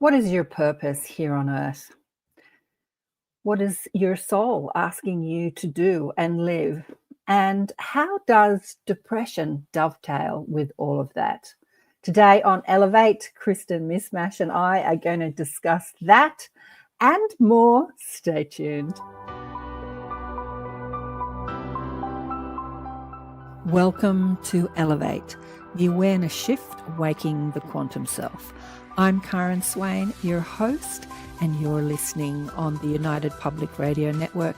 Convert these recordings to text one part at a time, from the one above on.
What is your purpose here on earth? What is your soul asking you to do and live? And how does depression dovetail with all of that? Today on Elevate, Kristin, Mismash, and I are going to discuss that and more. Stay tuned. Welcome to Elevate, the awareness shift, waking the quantum self. I'm KAren Swain, your host, and you're listening on the United Public Radio Network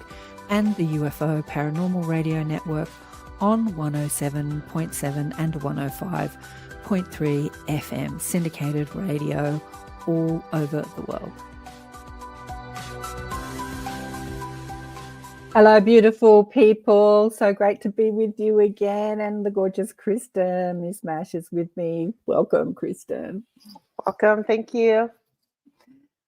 and the UFO Paranormal Radio Network on 107.7 and 105.3 FM, syndicated radio all over the world. Hello, beautiful people. So great to be with you again. And the gorgeous Kristin, Miss Mash, is with me. Welcome, Kristin. Welcome. Thank you.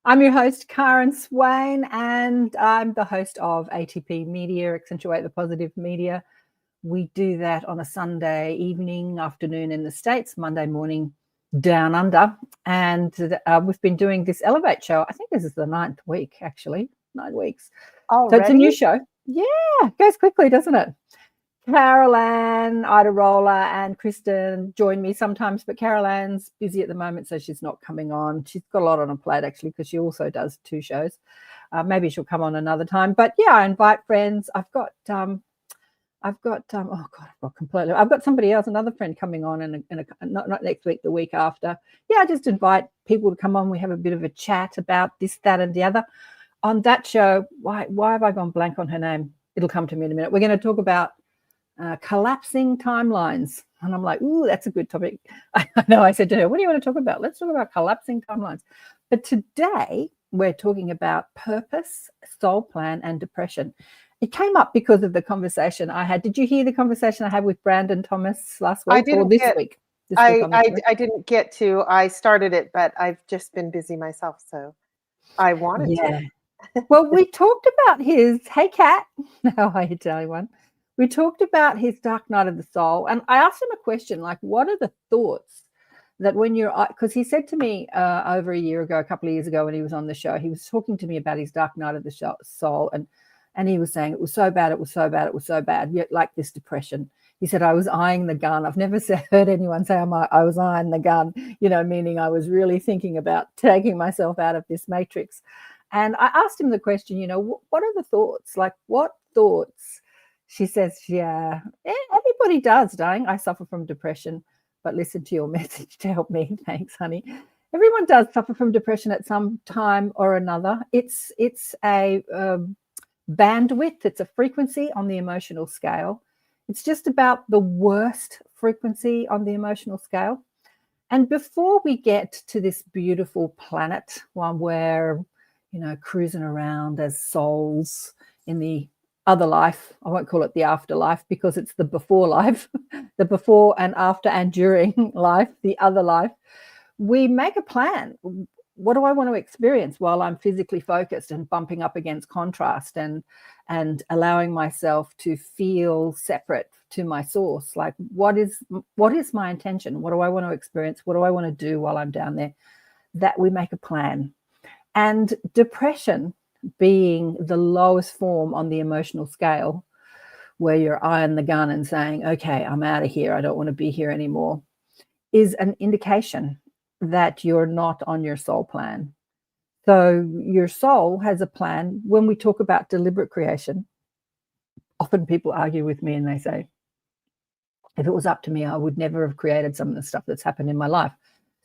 I'm your host, KAren Swain, and I'm the host of ATP Media, Accentuate the Positive Media. We do that on a Sunday evening, afternoon in the States, Monday morning down under. And we've been doing this Elevate show. I think this is the 9th week, actually, 9 weeks. Already? So it's a new show. Yeah, it goes quickly, doesn't it? Caroline, Ida Roller, and Kristin join me sometimes, but Caroline's busy at the moment, so she's not coming on. She's got a lot on her plate, actually, because she also does 2 shows. Maybe she'll come on another time. But yeah, I invite friends. I've got somebody else, another friend coming on, not next week, the week after. Yeah, I just invite people to come on. We have a bit of a chat about this, that, and the other. On that show, why have I gone blank on her name? It'll come to me in a minute. We're going to talk about collapsing timelines. And I'm like, ooh, that's a good topic. I know I said to her, what do you want to talk about? Let's talk about collapsing timelines. But today we're talking about purpose, soul plan, and depression. It came up because of the conversation I had. Did you hear the conversation I had with Brandon Thomas last week or this week? I didn't get to. I started it, but I've just been busy myself, so I wanted to. Well, we talked about his, hey, Kat, how are you, darling one? We talked about his dark night of the soul, and I asked him a question, like, what are the thoughts that when you're, because he said to me over a year ago, a couple of years ago when he was on the show, he was talking to me about his dark night of the soul, and he was saying it was so bad, it was so bad, it was so bad, yet like this depression. He said, I was eyeing the gun. I've never heard anyone say I was eyeing the gun, meaning I was really thinking about taking myself out of this matrix. And I asked him the question, what are the thoughts? Like, what thoughts? She says, yeah, everybody does, darling. I suffer from depression, but listen to your message to help me. Thanks, honey. Everyone does suffer from depression at some time or another. It's a bandwidth. It's a frequency on the emotional scale. It's just about the worst frequency on the emotional scale. And before we get to this beautiful planet, one where cruising around as souls in the other life. I won't call it the afterlife because it's the before life, the before and after and during life, the other life. We make a plan. What do I want to experience while I'm physically focused and bumping up against contrast and allowing myself to feel separate to my source? Like, what is my intention? What do I want to experience? What do I want to do while I'm down there? That we make a plan. And depression being the lowest form on the emotional scale, where you're eyeing the gun and saying, okay, I'm out of here, I don't want to be here anymore, is an indication that you're not on your soul plan. So your soul has a plan. When we talk about deliberate creation, often people argue with me and they say, if it was up to me, I would never have created some of the stuff that's happened in my life.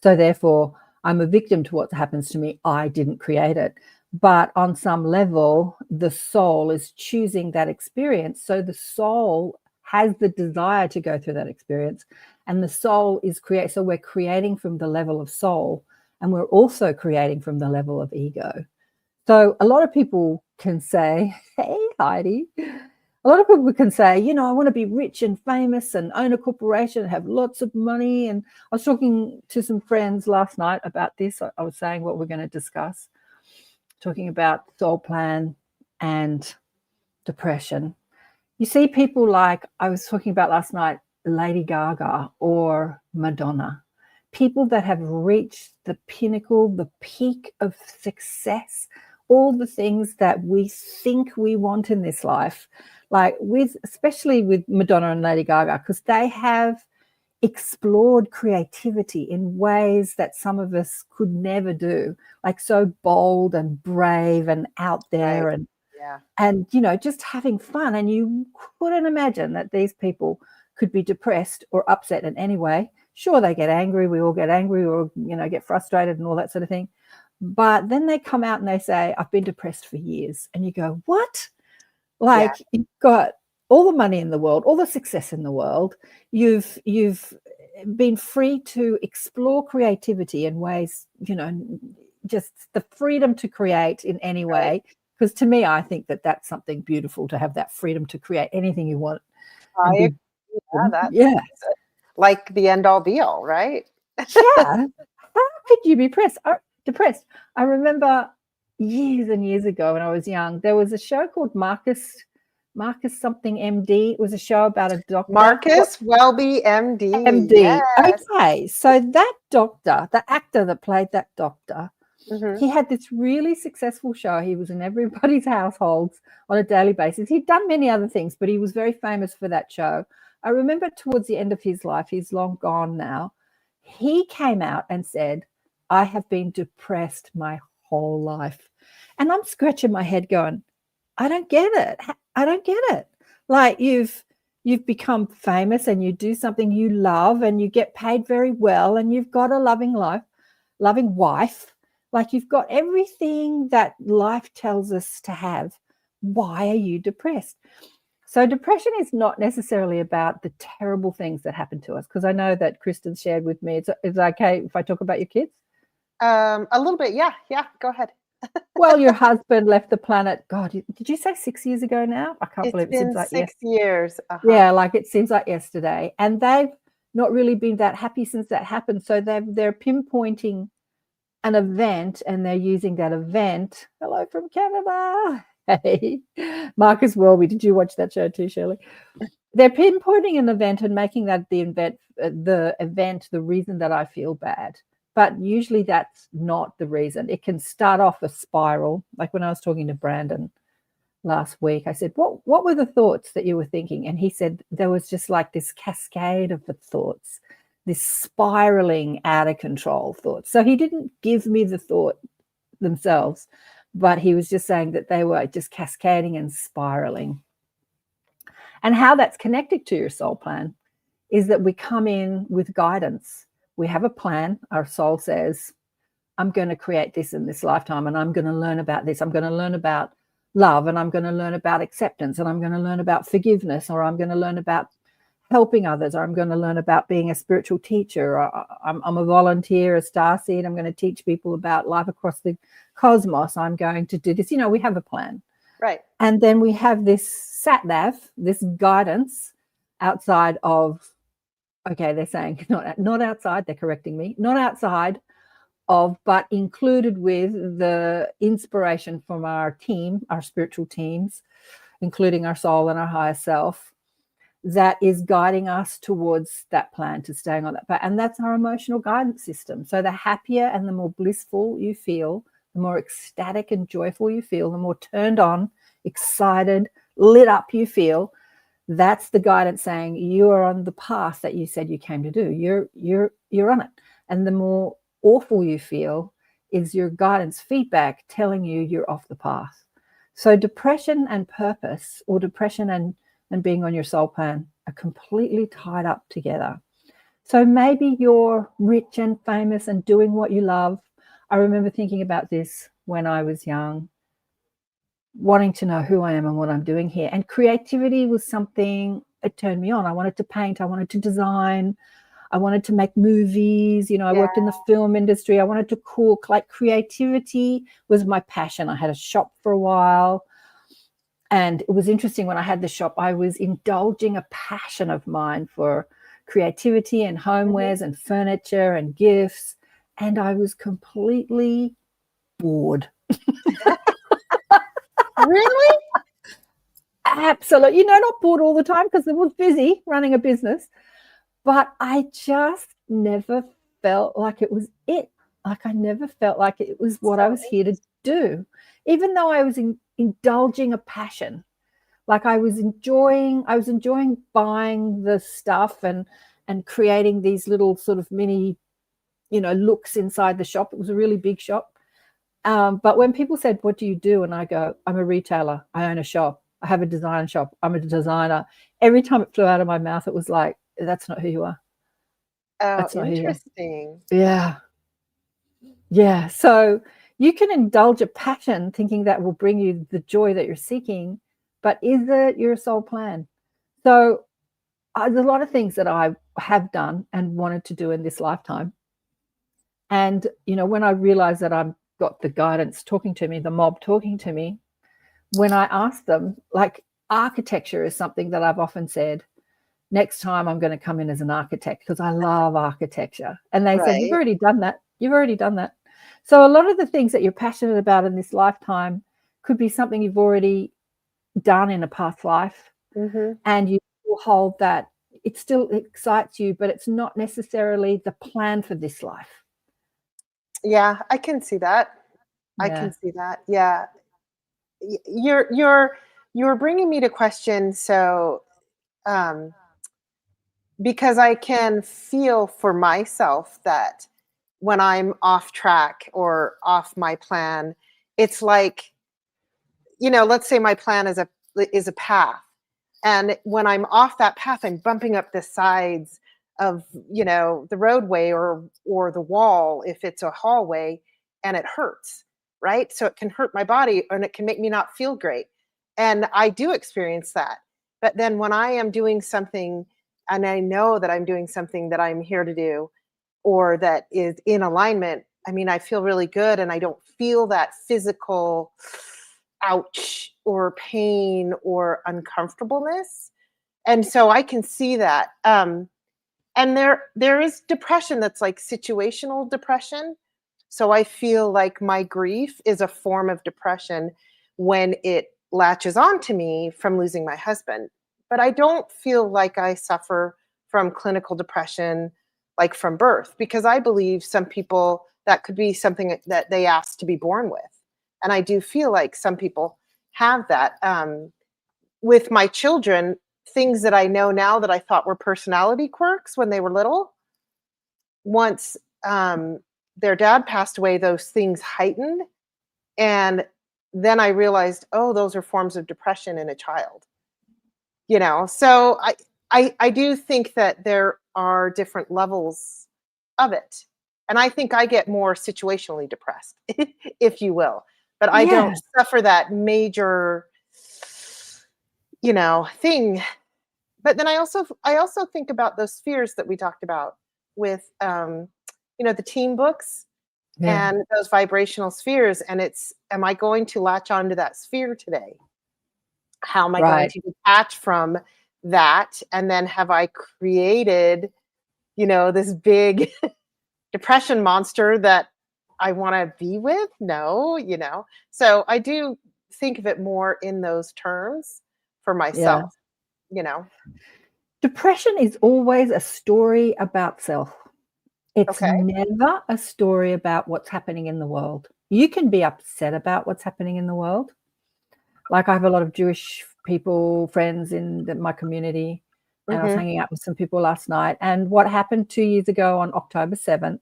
So therefore, I'm a victim to what happens to me. I didn't create it. But on some level, the soul is choosing that experience. So the soul has the desire to go through that experience. And the soul is so we're creating from the level of soul, and we're also creating from the level of ego. So a lot of people can say, hey, Heidi, a lot of people can say, I want to be rich and famous and own a corporation and have lots of money. And I was talking to some friends last night about this. I was saying what we're going to discuss, talking about soul plan and depression. You see people like I was talking about last night, Lady Gaga or Madonna. people that have reached the pinnacle, the peak of success, all the things that we think we want in this life, like especially with Madonna and Lady Gaga, because they have explored creativity in ways that some of us could never do, like so bold and brave and out there, Right. and Yeah. and just having fun. And you couldn't imagine that these people could be depressed or upset in any way. Sure, they get angry, we all get angry, or get frustrated and all that sort of thing, but then they come out and they say, I've been depressed for years. And you go, what? Yeah. Like, you've got all the money in the world, all the success in the world. You've been free to explore creativity in ways, just the freedom to create in any Right. way. Because to me, I think that that's something beautiful, to have that freedom to create anything you want I and be. agree. Yeah, that's Yeah. like the end all be all, right? Yeah. How could you be depressed? I remember years and years ago when I was young, there was a show called Marcus something MD. It was a show about a doctor. Marcus Welby, MD. MD. Yes. Okay. So that doctor, the actor that played that doctor, Mhm. he had this really successful show. He was in everybody's households on a daily basis. He'd done many other things, but he was very famous for that show. I remember towards the end of his life, he's long gone now, he came out and said, I have been depressed my whole life. And I'm scratching my head going, I don't get it. I don't get it. Like, you've become famous and you do something you love and you get paid very well and you've got a loving wife. Like, you've got everything that life tells us to have. Why are you depressed? So depression is not necessarily about the terrible things that happen to us, because I know that Kristin shared with me, it's okay if I talk about your kids? A little bit. Yeah. Yeah. Go ahead. Well, your husband left the planet, God, did you say 6 years ago now? I can't It's believe it seems been like 6 years. yeah, like it seems like yesterday. And they've not really been that happy since that happened. So they're pinpointing an event, and they're using that event. Hello from Canada. Hey, Marcus Welby. Did you watch that show too, Shirley? They're pinpointing an event and making that the event the reason that I feel bad. But usually that's not the reason. It can start off a spiral. Like when I was talking to Brandon last week, I said, what were the thoughts that you were thinking? And he said there was just like this cascade of the thoughts, this spiraling out of control thoughts. So he didn't give me the thought themselves, but he was just saying that they were just cascading and spiraling. And how that's connected to your soul plan is that we come in with guidance. We have a plan. Our soul says, I'm going to create this in this lifetime, and I'm going to learn about this. I'm going to learn about love, and I'm going to learn about acceptance, and I'm going to learn about forgiveness, or I'm going to learn about helping others, or I'm going to learn about being a spiritual teacher, or I'm a volunteer, a starseed. I'm going to teach people about life across the cosmos. I'm going to do this. We have a plan. Right. And then we have this sat nav, this guidance outside of, okay, they're saying not outside, they're correcting me, not outside of, but included with the inspiration from our team, our spiritual teams, including our soul and our higher self, that is guiding us towards that plan, to staying on that path. And that's our emotional guidance system. So the happier and the more blissful you feel, the more ecstatic and joyful you feel, the more turned on, excited, lit up you feel. That's the guidance saying you are on the path that you said you came to do. You're on it. And the more awful you feel is your guidance feedback telling you you're off the path. So depression and purpose, or depression and being on your soul plan, are completely tied up together. So maybe you're rich and famous and doing what you love. I remember thinking about this when I was young, wanting to know who I am and what I'm doing here. And creativity was something that turned me on. I wanted to paint, I wanted to design, I wanted to make movies. I worked in the film industry. I wanted to cook. Like, creativity was my passion. I had a shop for a while. And it was interesting, when I had the shop, I was indulging a passion of mine for creativity and homewares and furniture and gifts. And I was completely bored. Really? Absolutely. Not bored all the time, because I was busy running a business, but I just never felt like it was it. Like I never felt like it was what I So was here to do, even though I was indulging a passion. Like I was enjoying buying the stuff and creating these little sort of mini, looks inside the shop. It was a really big shop. But when people said, "What do you do?" and I go, "I'm a retailer. I own a shop. I have a design shop. I'm a designer." Every time it flew out of my mouth, it was like, "That's not who you are. Oh, That's not who you are." interesting. Yeah. Yeah. So you can indulge a passion thinking that will bring you the joy that you're seeking, but is it your sole plan? So there's a lot of things that I have done and wanted to do in this lifetime. And, when I realized that I've got the guidance talking to me, the mob talking to me, when I asked them, like architecture is something that I've often said, next time I'm going to come in as an architect because I love architecture. And they said, "You've Right. already done that. You've already done that." So a lot of the things that you're passionate about in this lifetime could be something you've already done in a past life, Mhm. and you will hold that it still excites you, but it's not necessarily the plan for this life. Yeah, I can see that. I can Yeah. see that. Yeah. You're bringing me to question, so um because I can feel for myself that when I'm off track or off my plan, it's like, let's say my plan is a path. And when I'm off that path, I'm bumping up the sides of, the roadway or the wall if it's a hallway, and it hurts, right? So it can hurt my body and it can make me not feel great. And I do experience that. But then when I am doing something and I know that I'm doing something that I'm here to do or that is in alignment, I mean, I feel really good and I don't feel that physical ouch or pain or uncomfortableness. And so I can see that. And there is depression that's like situational depression. So I feel like my grief is a form of depression when it latches onto me from losing my husband. But I don't feel like I suffer from clinical depression like from birth, because I believe some people that could be something that they asked to be born with. And I do feel like some people have that. With my children, things that I know now that I thought were personality quirks when they were little, once their dad passed away, those things heightened. And then I realized, oh, those are forms of depression in a child. So I do think that there are different levels of it. And I think I get more situationally depressed, if you will. But I don't Yeah. suffer that major, thing. But then I also think about those fears that we talked about with the team books Yeah. and those vibrational spheres. And it's, am I going to latch onto that sphere today? How am I going Right. to detach from that? And then have I created, this big depression monster that I want to be with? No. So I do think of it more in those terms for Yeah. myself, you know. Depression is always a story about self. It's Okay. never a story about what's happening in the world. You can be upset about what's happening in the world. Like I have a lot of Jewish people, friends in my community, and I was Mhm. hanging out with some people last night. And what happened 2 years ago on October 7th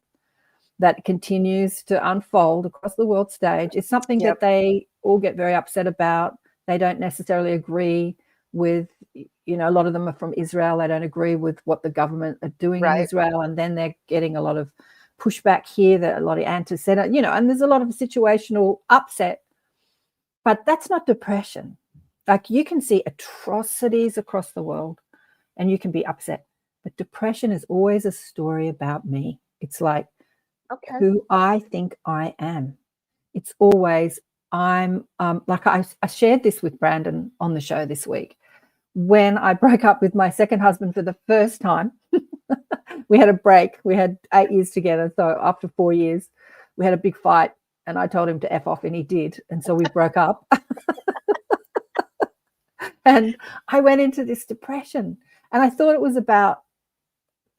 that continues to unfold across the world stage is something Yep. that they all get very upset about. They don't necessarily agree with, a lot of them are from Israel. They don't agree with what the government are doing in Right. Israel. And then they're getting a lot of pushback here, that a lot of anti-Semitic, and there's a lot of situational upset. But that's not depression. Like you can see atrocities across the world and you can be upset. But depression is always a story about me. It's like Okay. who I think I am. It's always I'm like I shared this with Brandon on the show this week. When I broke up with my second husband for the first time, we had a break. We had 8 years together. So after 4 years, we had a big fight and I told him to F off and he did. And so we broke up. And I went into this depression and I thought it was about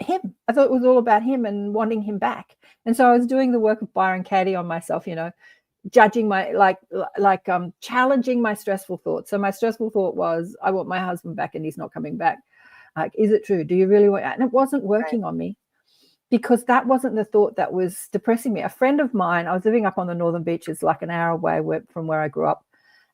him. I thought it was all about him and wanting him back. And so I was doing the work of Byron Katie on myself, judging my challenging my stressful thoughts. So my stressful thought was, I want my husband back and he's not coming back. Like, is it true? Do you really want? And it wasn't working on me, because that wasn't the thought that was depressing me. A friend of mine, I was living up on the Northern Beaches, like an hour away from where I grew up.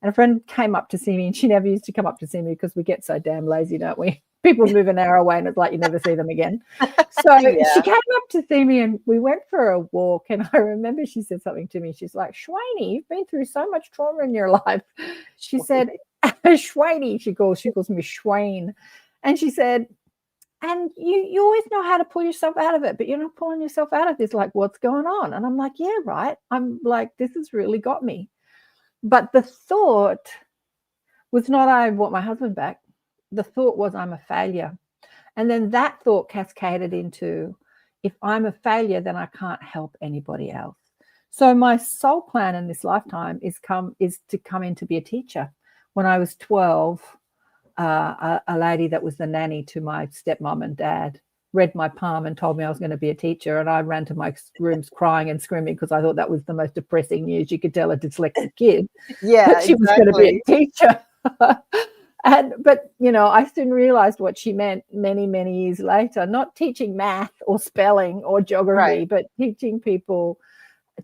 And a friend came up to see me, and she never used to come up to see me because we get so damn lazy, don't we? People move an hour away and it's like you never see them again. So she came up to see me and we went for a walk. And I remember she said something to me. She's like, Swainy, you've been through so much trauma in your life. She said, Swainy, she calls me Swain. And she said, and you always know how to pull yourself out of it, but you're not pulling yourself out of this. Like, what's going on? And I'm like, yeah, right. I'm like, this has really got me. But the thought was not, I want my husband back. The thought was, I'm a failure. And then that thought cascaded into, if I'm a failure, then I can't help anybody else. So my soul plan in this lifetime is to come in to be a teacher. When I was 12, a lady that was the nanny to my stepmom and dad read my palm and told me I was going to be a teacher. And I ran to my rooms crying and screaming because I thought that was the most depressing news. You could tell a dyslexic kid that she was going to be a teacher. But I soon realized what she meant many, many years later, not teaching math or spelling or geography, but teaching people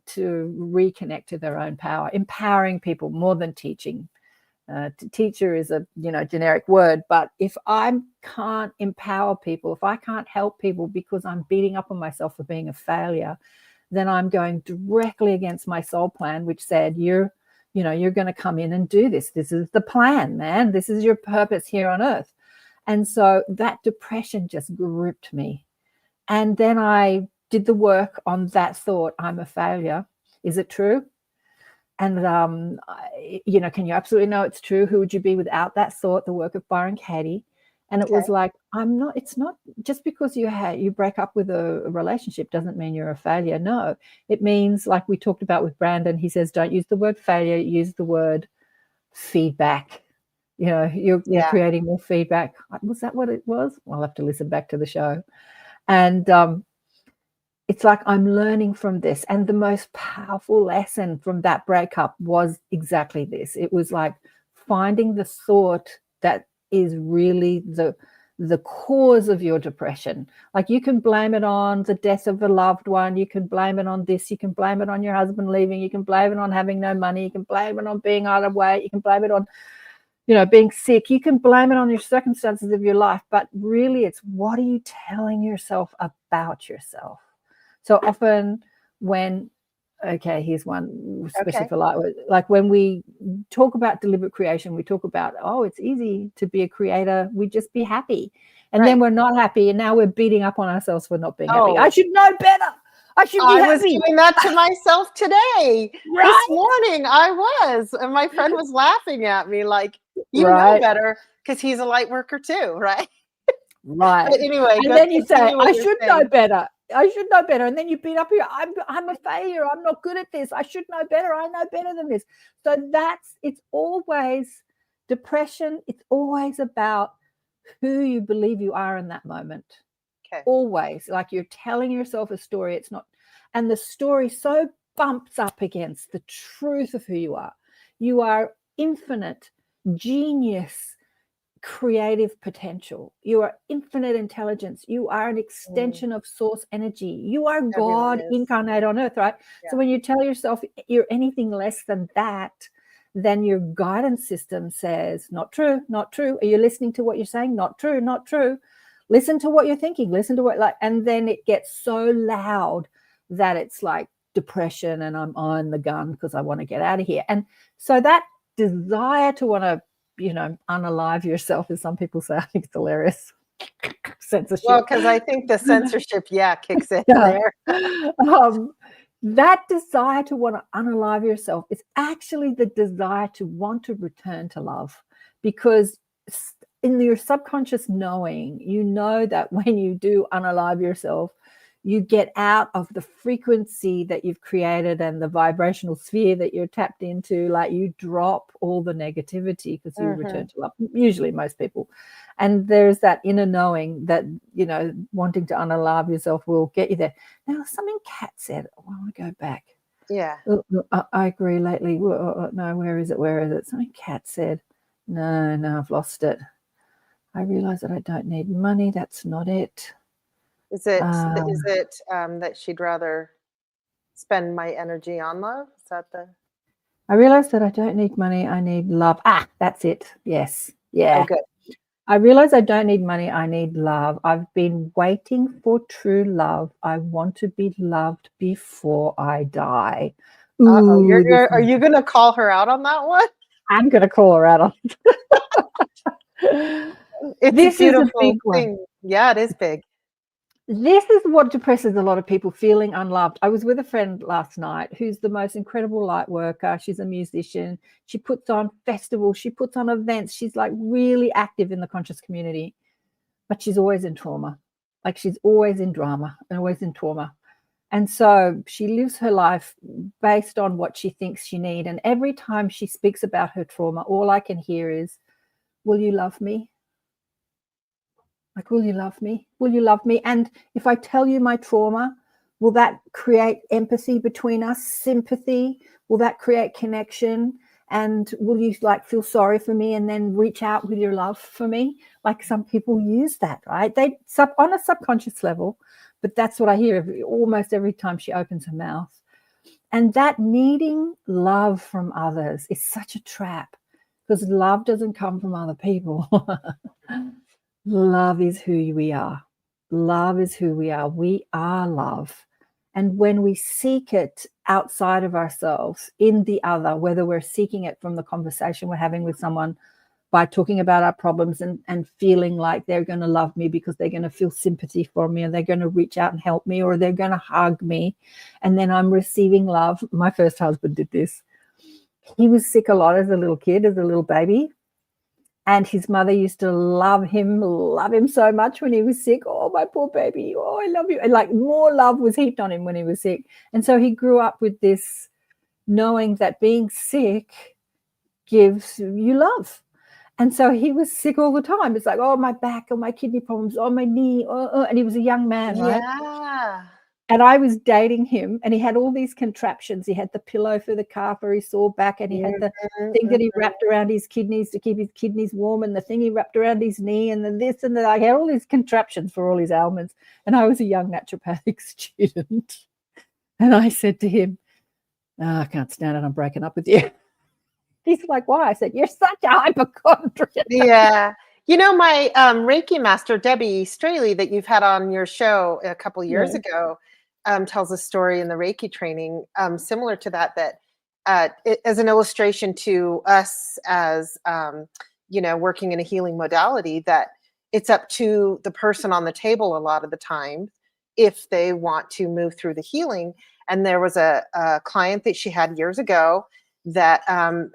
to reconnect to their own power, empowering people more than teaching. Teacher is a generic word, but if I can't empower people, if I can't help people because I'm beating up on myself for being a failure, then I'm going directly against my soul plan, which said you're going to come in and do this. This is the plan, man. This is your purpose here on earth. And so that depression just gripped me. And then I did the work on that thought, I'm a failure. Is it true? And, can you absolutely know it's true? Who would you be without that thought? The work of Byron Katie. And it was like, it's not just because you break up with a relationship doesn't mean you're a failure. No, it means, like we talked about with Brandon, he says, don't use the word failure, use the word feedback. You're creating more feedback. Was that what it was? I'll have to listen back to the show. And it's like I'm learning from this. And the most powerful lesson from that breakup was exactly this. It was like finding the thought that is really the cause of your depression. Like, you can blame it on the death of a loved one. You can blame it on this. You can blame it on your husband leaving. You can blame it on having no money. You can blame it on being out of weight. You can blame it on, being sick. You can blame it on your circumstances of your life. But really, it's what are you telling yourself about yourself? So often when, here's one, especially for like when we talk about deliberate creation, we talk about, it's easy to be a creator. We just be happy. And then we're not happy. And now we're beating up on ourselves for not being happy. I should know better. I should be happy. I was doing that to myself today. This morning I was. And my friend was laughing at me like, you know better, because he's a light worker too, right? Right. But anyway. And then you say, I should know better. I should know better. And then you beat up your, I'm a failure. I'm not good at this. I should know better. I know better than this. So it's always depression. It's always about who you believe you are in that moment. Okay. Always. Like you're telling yourself a story. It's not, and the story so bumps up against the truth of who you are. You are infinite, genius, creative potential. You are infinite intelligence. You are an extension of source energy. You are God incarnate on earth, right? Yeah. So when you tell yourself you're anything less than that, then your guidance system says, not true, not true. Are you listening to what you're saying? Not true, not true. Listen to what you're thinking. Listen to what, and then it gets so loud that it's like depression and I'm on the gun because I want to get out of here. And so that desire to want to, unalive yourself, as some people say. I think it's hilarious. Censorship. Well, because I think the censorship, kicks in there. That desire to want to unalive yourself is actually the desire to want to return to love, because in your subconscious knowing, that when you do unalive yourself, you get out of the frequency that you've created and the vibrational sphere that you're tapped into. Like, you drop all the negativity because you return to love, usually most people. And there's that inner knowing that, you know, wanting to unallow yourself will get you there. Now, something Kat said, I want to go back. Yeah. I agree lately. No, where is it? Something Kat said. No, I've lost it. I realize that I don't need money. That's not it. Is it that she'd rather spend my energy on love? Is that the? I realize that I don't need money. I need love. That's it. Yes. Yeah. Oh, good. I realize I don't need money. I need love. I've been waiting for true love. I want to be loved before I die. Uh-oh. Are you going to call her out on that one? I'm going to call her out on This is a big thing. Yeah, it is big. This is what depresses a lot of people, feeling unloved. I was with a friend last night who's the most incredible light worker. She's a musician. She puts on festivals. She puts on events. She's like really active in the conscious community, but she's always in trauma. Like, she's always in drama and always in trauma. And so she lives her life based on what she thinks she needs. And every time she speaks about her trauma, all I can hear is, will you love me? Like, will you love me? Will you love me? And if I tell you my trauma, will that create empathy between us, sympathy? Will that create connection? And will you like feel sorry for me and then reach out with your love for me? Like, some people use that, right? They on a subconscious level, but that's what I hear almost every time she opens her mouth. And that needing love from others is such a trap, because love doesn't come from other people. Love is who we are. Love is who we are. We are love. And when we seek it outside of ourselves, in the other, whether we're seeking it from the conversation we're having with someone by talking about our problems and feeling like they're going to love me because they're going to feel sympathy for me, or they're going to reach out and help me, or they're going to hug me, and then I'm receiving love. My first husband did this. He was sick a lot as a little kid, as a little baby. And his mother used to love him so much when he was sick. Oh, my poor baby. Oh, I love you. And like, more love was heaped on him when he was sick. And so he grew up with this knowing that being sick gives you love. And so he was sick all the time. It's like, oh, my back, or my kidney problems, or my knee. And he was a young man, right? Yeah. And I was dating him, and he had all these contraptions. He had the pillow for the car for his sore back, and he had the thing that he wrapped around his kidneys to keep his kidneys warm, and the thing he wrapped around his knee, and then this and that. I had all these contraptions for all his ailments. And I was a young naturopathic student. And I said to him, I can't stand it. I'm breaking up with you. He's like, why? I said, you're such a hypochondriac. Yeah. You know, my Reiki master, Debbie Straley, that you've had on your show a couple years ago, tells a story in the Reiki training similar to that as an illustration to us as, working in a healing modality, that it's up to the person on the table a lot of the time if they want to move through the healing. And there was a client that she had years ago that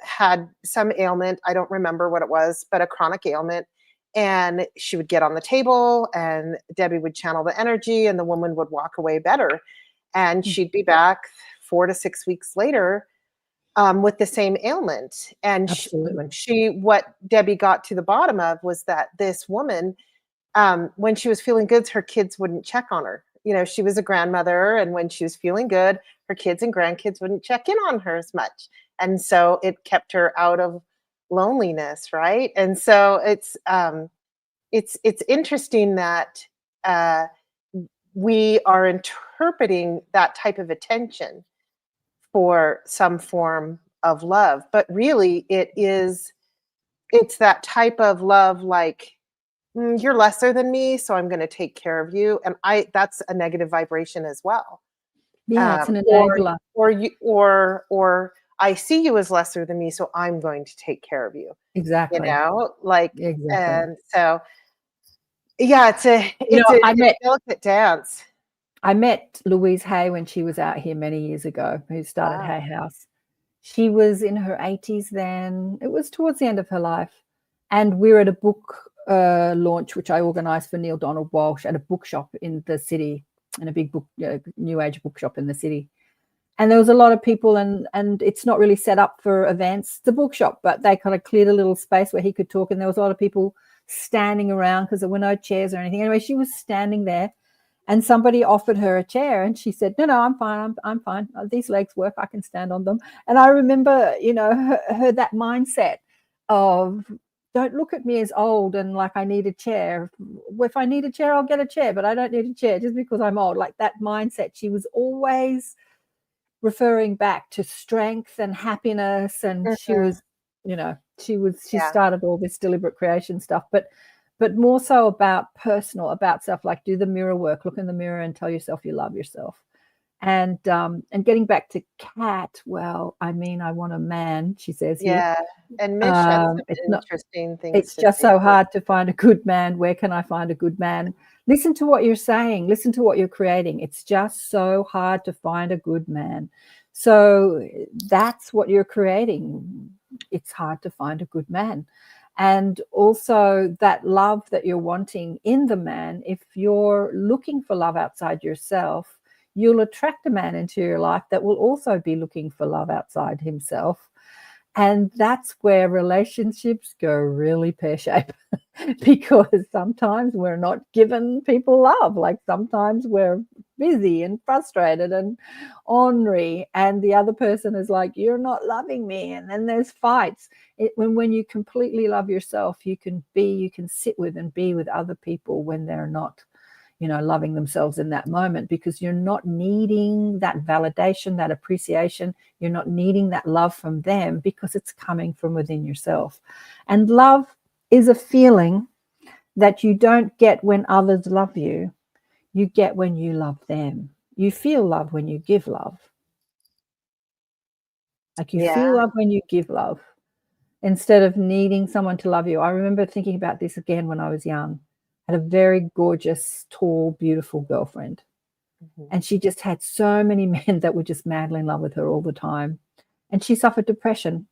had some ailment. I don't remember what it was, but a chronic ailment. And she would get on the table, and Debbie would channel the energy, and the woman would walk away better. And she'd be back 4 to 6 weeks later with the same ailment. And what Debbie got to the bottom of was that this woman, when she was feeling good, her kids wouldn't check on her. You know, she was a grandmother, and when she was feeling good, her kids and grandkids wouldn't check in on her as much. And so it kept her out of loneliness, right? And so it's interesting that we are interpreting that type of attention for some form of love, but really it's that type of love, like, you're lesser than me, so I'm going to take care of you. And that's a negative vibration as well. Yeah, it's an enabler. Or I see you as lesser than me, so I'm going to take care of you. Exactly. You know, like, exactly. And so, yeah, it's a delicate dance. I met Louise Hay when she was out here many years ago, who started Hay House. She was in her 80s then. It was towards the end of her life. And we were at a book launch, which I organized for Neil Donald Walsh at a bookshop in the city. in a big book, new age bookshop in the city. And there was a lot of people, and it's not really set up for events, the bookshop, but they kind of cleared a little space where he could talk. And there was a lot of people standing around because there were no chairs or anything. Anyway, she was standing there, and somebody offered her a chair, and she said, no, I'm fine. I'm fine. These legs work. I can stand on them. And I remember, her that mindset of, don't look at me as old and like I need a chair. If I need a chair, I'll get a chair, but I don't need a chair just because I'm old. Like that mindset. She was always referring back to strength and happiness, and she was, she started all this deliberate creation stuff, but more so about personal, about self, like do the mirror work, look in the mirror and tell yourself you love yourself. And getting back to Kat, well, I mean, I want a man, she says here. Yeah, and Mish had some it's interesting things. It's just so hard to find a good man. Where can I find a good man? Listen to what you're saying. Listen to what you're creating. It's just so hard to find a good man. So that's what you're creating. It's hard to find a good man. And also that love that you're wanting in the man, if you're looking for love outside yourself, you'll attract a man into your life that will also be looking for love outside himself. And that's where relationships go really pear-shaped because sometimes we're not giving people love. Like sometimes we're busy and frustrated and ornery, and the other person is like, you're not loving me. And then there's fights. When you completely love yourself, you can sit with and be with other people when they're not, loving themselves in that moment, because you're not needing that validation, that appreciation. You're not needing that love from them because it's coming from within yourself. And love is a feeling that you don't get when others love you. You get when you love them. You feel love when you give love. Like you feel love when you give love instead of needing someone to love you. I remember thinking about this again when I was young. I had a very gorgeous, tall, beautiful girlfriend. Mm-hmm. And she just had so many men that were just madly in love with her all the time. And she suffered depression.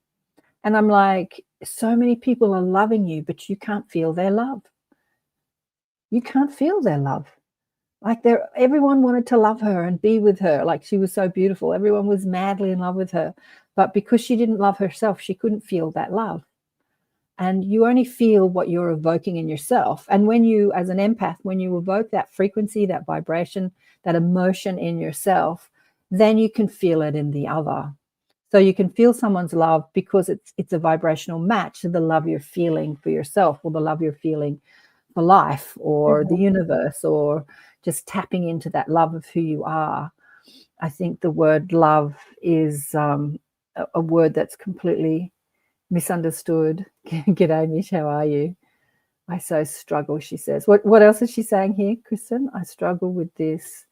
And I'm like, so many people are loving you, but you can't feel their love. You can't feel their love. Like everyone wanted to love her and be with her. Like she was so beautiful. Everyone was madly in love with her. But because she didn't love herself, she couldn't feel that love. And you only feel what you're evoking in yourself. And when you, as an empath, when you evoke that frequency, that vibration, that emotion in yourself, then you can feel it in the other. So you can feel someone's love because it's a vibrational match to the love you're feeling for yourself, or the love you're feeling for life, or the universe, or just tapping into that love of who you are. I think the word love is a word that's completely misunderstood. G'day, Mish, how are you? I so struggle, she says. What else is she saying here, Kristin? I struggle with this.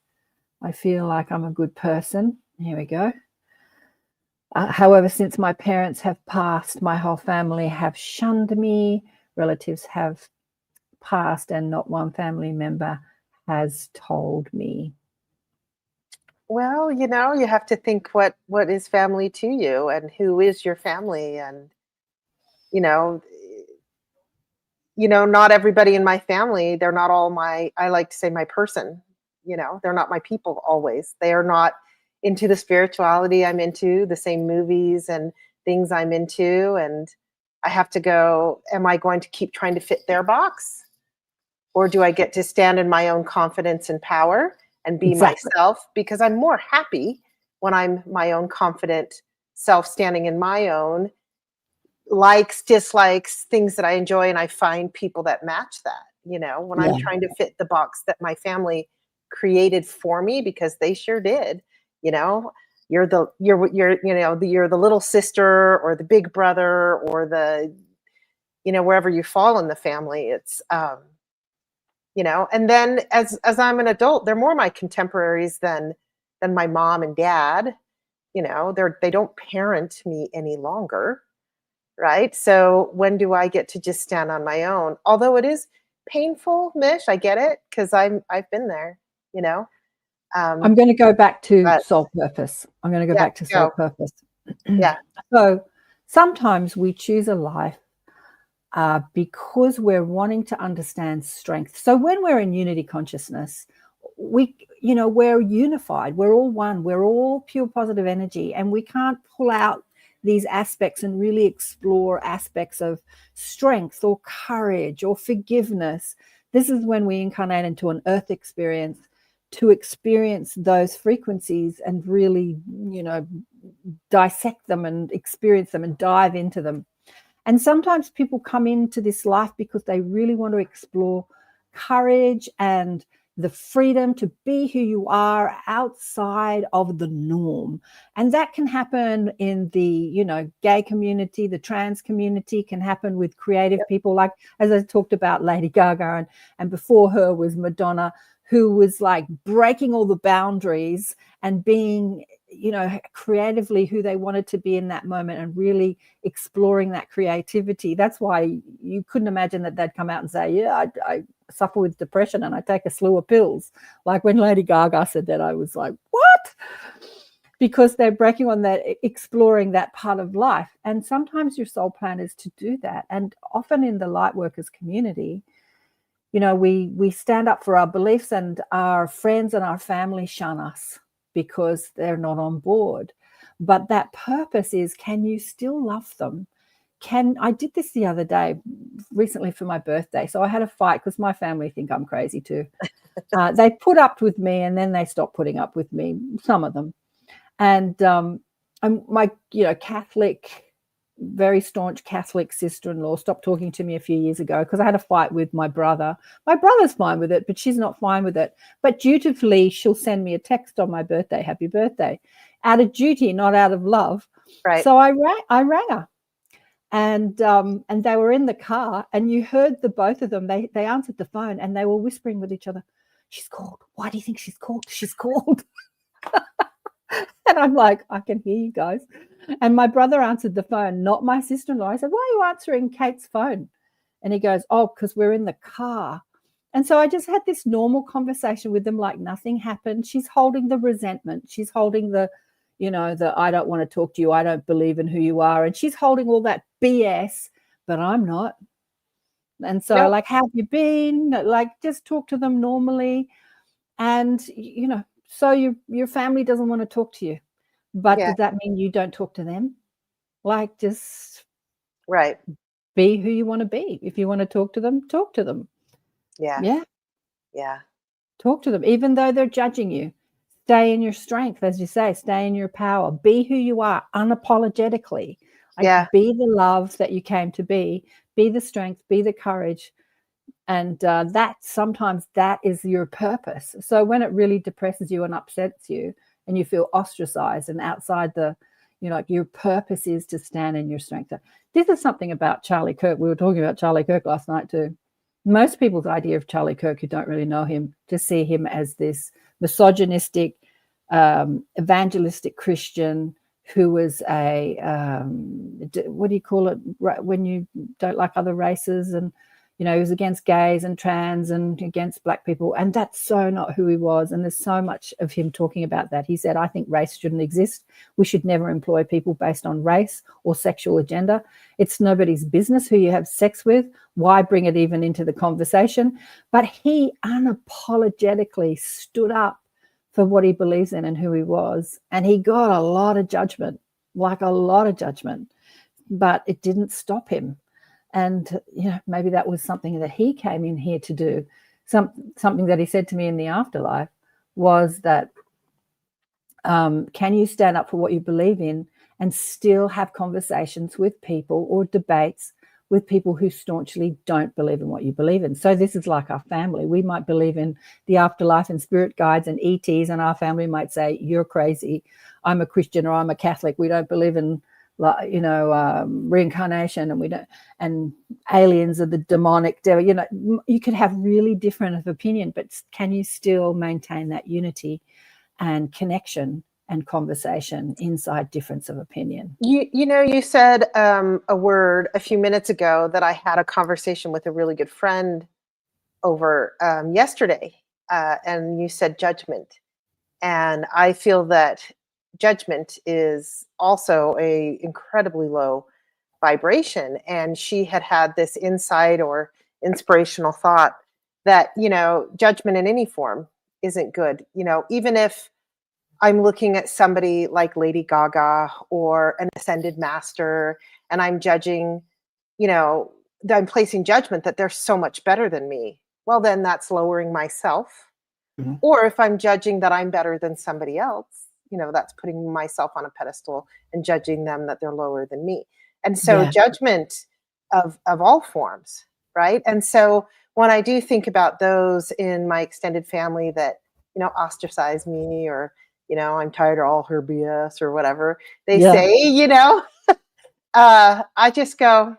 I feel like I'm a good person. Here we go. However, since my parents have passed, my whole family have shunned me. Relatives have passed, and not one family member has told me. Well, you have to think what is family to you, and who is your family. And not everybody in my family, they're not all I like to say my person. They're not my people always. They are not into the spirituality I'm into, the same movies and things I'm into. And I have to go, am I going to keep trying to fit their box? Or do I get to stand in my own confidence and power and be myself? Because I'm more happy when I'm my own confident self, standing in my own likes, dislikes, things that I enjoy, and I find people that match that. When I'm trying to fit the box that my family created for me, because they sure did. You're the little sister, or the big brother, or the wherever you fall in the family. It's and then as I'm an adult, they're more my contemporaries than my mom and dad. They don't parent me any longer. Right. So when do I get to just stand on my own? Although it is painful, Mish, I get it, because I've been there, I'm going to go back to soul purpose. I'm going to go back to soul purpose. Yeah. So sometimes we choose a life because we're wanting to understand strength. So when we're in unity consciousness, we're unified. We're all one. We're all pure positive energy, and we can't pull out these aspects and really explore aspects of strength or courage or forgiveness. This is when we incarnate into an earth experience to experience those frequencies and really, dissect them and experience them and dive into them. And sometimes people come into this life because they really want to explore courage and the freedom to be who you are outside of the norm. And that can happen in the, gay community, the trans community, can happen with creative people. Like, as I talked about, Lady Gaga, and before her was Madonna, who was like breaking all the boundaries and being, creatively who they wanted to be in that moment and really exploring that creativity. That's why you couldn't imagine that they'd come out and say, yeah, I suffer with depression and I take a slew of pills. Like when Lady Gaga said that, I was like, what? Because they're breaking on that, exploring that part of life. And sometimes your soul plan is to do that. And often in the light workers community, we stand up for our beliefs, and our friends and our family shun us because they're not on board. But that purpose is, can you still love them? I did this the other day recently for my birthday. So I had a fight because my family think I'm crazy too. They put up with me and then they stopped putting up with me, some of them. And my, Catholic, very staunch Catholic sister-in-law stopped talking to me a few years ago because I had a fight with my brother. My brother's fine with it, but she's not fine with it. But dutifully, she'll send me a text on my birthday, happy birthday, out of duty, not out of love. Right. So I rang her, and they were in the car, and you heard the both of them. They answered the phone, and they were whispering with each other. She's called. Why do you think she's called? She's called. And I'm like, I can hear you guys. And my brother answered the phone, not my sister-in-law. I said, why are you answering Kate's phone? And he goes, oh, because we're in the car. And so I just had this normal conversation with them like nothing happened. She's holding the resentment. She's holding the I don't want to talk to you. I don't believe in who you are. And she's holding all that BS, but I'm not. And so like, how have you been? Like, just talk to them normally. And, so your family doesn't want to talk to you. But does that mean you don't talk to them? Like, just be who you want to be. If you want to talk to them, talk to them. Yeah. Talk to them, even though they're judging you. Stay in your strength, as you say. Stay in your power. Be who you are unapologetically. Be the love that you came to be. Be the strength. Be the courage. And that sometimes that is your purpose. So when it really depresses you and upsets you, and you feel ostracized and outside your purpose is to stand in your strength. This is something about Charlie Kirk. We were talking about Charlie Kirk last night too. Most people's idea of Charlie Kirk, who don't really know him, just see him as this misogynistic, evangelistic Christian who was a, what do you call it, when you don't like other races, and he was against gays and trans and against black people. And that's so not who he was. And there's so much of him talking about that. He said, I think race shouldn't exist. We should never employ people based on race or sexual agenda. It's nobody's business who you have sex with. Why bring it even into the conversation? But he unapologetically stood up for what he believes in and who he was. And he got a lot of judgment, like a lot of judgment, but it didn't stop him. And, maybe that was something that he came in here to do. Something that he said to me in the afterlife was that, can you stand up for what you believe in and still have conversations with people or debates with people who staunchly don't believe in what you believe in? So this is like our family. We might believe in the afterlife and spirit guides and ETs, and our family might say, you're crazy. I'm a Christian or I'm a Catholic. We don't believe in reincarnation, and we don't, and aliens are the demonic devil. You could have really different of opinion, but can you still maintain that unity and connection and conversation inside difference of opinion? You said a word a few minutes ago that I had a conversation with a really good friend over yesterday, and you said judgment, and I feel that judgment is also a incredibly low vibration. And she had this insight or inspirational thought that, judgment in any form isn't good. You know, even if I'm looking at somebody like Lady Gaga or an ascended master, and I'm judging, you know, I'm placing judgment that they're so much better than me. Well, then that's lowering myself. Mhm. Or if I'm judging that I'm better than somebody else, you know, that's putting myself on a pedestal and judging them that they're lower than me. And so Yeah. judgment of all forms, right? And so when I do think about those in my extended family that, you know, ostracize me, or, you know, I'm tired of all her BS or whatever they Yeah. say, you know, I just go,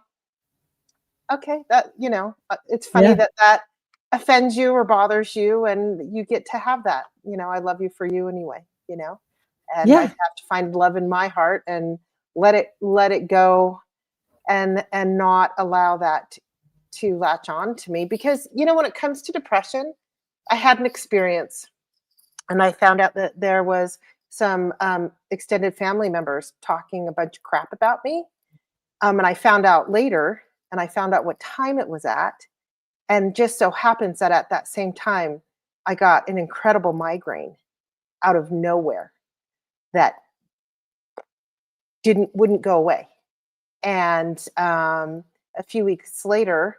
okay, that, you know, it's funny Yeah. that that offends you or bothers you, and you get to have that. You know, I love you for you anyway, you know, and I Yeah. have to find love in my heart and let it go, and not allow that to latch on to me. Because, you know, when it comes to depression, I had an experience, and I found out that there was some extended family members talking a bunch of crap about me. And I found out later, and I found out what time it was at. And just so happens that at that same time, I got an incredible migraine out of nowhere that wouldn't go away. And a few weeks later,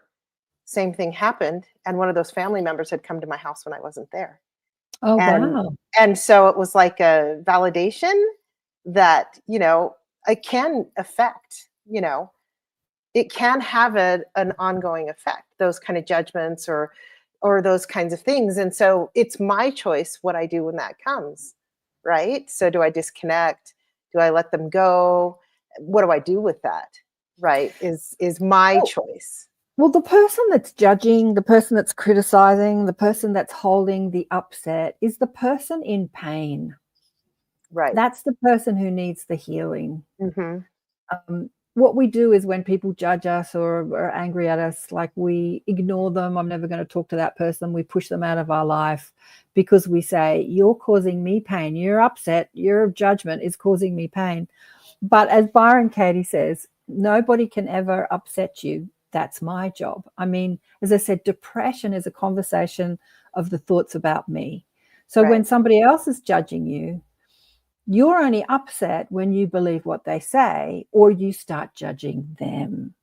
same thing happened, and one of those family members had come to my house when I wasn't there. Oh, And wow. and so it was like a validation that, you know, it can affect, you know, it can have an ongoing effect, those kind of judgments, or those kinds of things. And so it's my choice what I do when that comes, right? So do I disconnect? Do I let them go? What do I do with that? Right? Is my Well, choice. well, the person that's judging, the person that's criticizing, the person that's holding the upset is the person in pain. Right. That's the person who needs the healing. Hmm. What we do is when people judge us or are angry at us, like, we ignore them. I'm never going to talk to that person. We push them out of our life because we say, you're causing me pain. You're upset. Your judgment is causing me pain. But as Byron Katie says, nobody can ever upset you. That's my job. I mean, as I said, depression is a conversation of the thoughts about me. So when Right. somebody else is judging you, you're only upset when you believe what they say or you start judging them.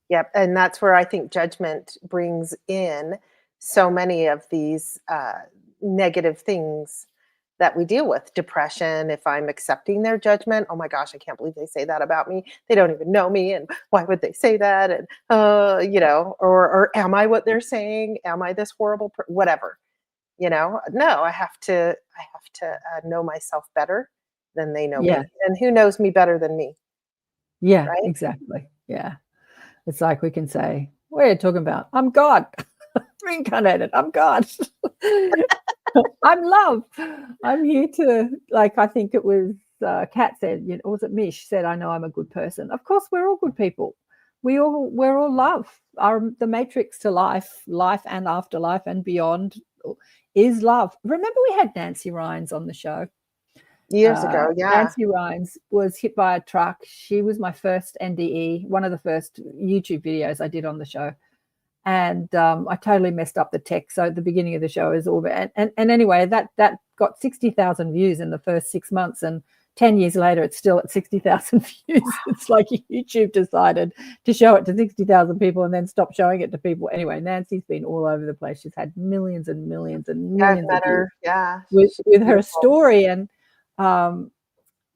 Yep. And that's where I think judgment brings in so many of these negative things that we deal with. Depression, if I'm accepting their judgment, oh my gosh, I can't believe they say that about me. They don't even know me. And why would they say that? And, you know, or am I what they're saying? Am I this horrible, whatever, you know? No, I have to know myself better than they know Yeah. me. And who knows me better than me? Yeah, Right. exactly. Yeah. It's like we can say, what are you talking about? I'm God. Reincarnated. I'm God. I'm love. I'm here to, like, I think it was Kat said, you know, was it Mish said, I know I'm a good person. Of course, we're all good people. We're all love. The matrix to life and afterlife and beyond is love. Remember we had Nancy Rhines on the show. Years ago. Yeah. Nancy Rhines was hit by a truck. She was my first NDE, one of the first YouTube videos I did on the show. And I totally messed up the text. So at the beginning of the show is all, and anyway, that got 60,000 views in the first 6 months, and 10 years later, it's still at 60,000 views. It's like YouTube decided to show it to 60,000 people and then stop showing it to people. Anyway, Nancy's been all over the place. She's had millions and millions and Yeah, I've millions of met views her. Yeah. with She's her beautiful. story. And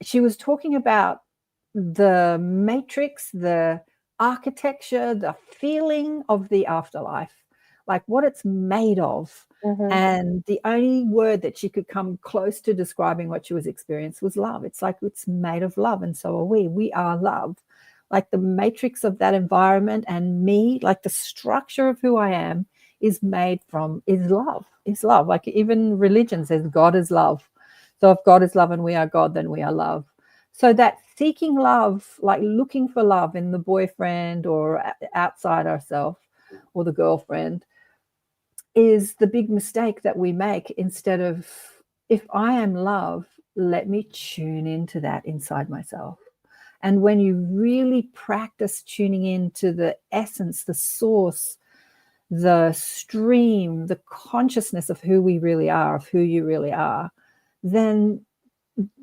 she was talking about the matrix, the architecture, the feeling of the afterlife, like what it's made of. Mhm. And the only word that she could come close to describing what she was experiencing was love. It's like it's made of love, and so are we. We are love. Like the matrix of that environment and me, like the structure of who I am is made from is love. Is love. Like even religion says God is love. So if God is love and we are God, then we are love. So that seeking love, like looking for love in the boyfriend or outside ourselves or the girlfriend, is the big mistake that we make. Instead of, if I am love, let me tune into that inside myself. And when you really practice tuning into the essence, the source, the stream, the consciousness of who we really are, of who you really are, then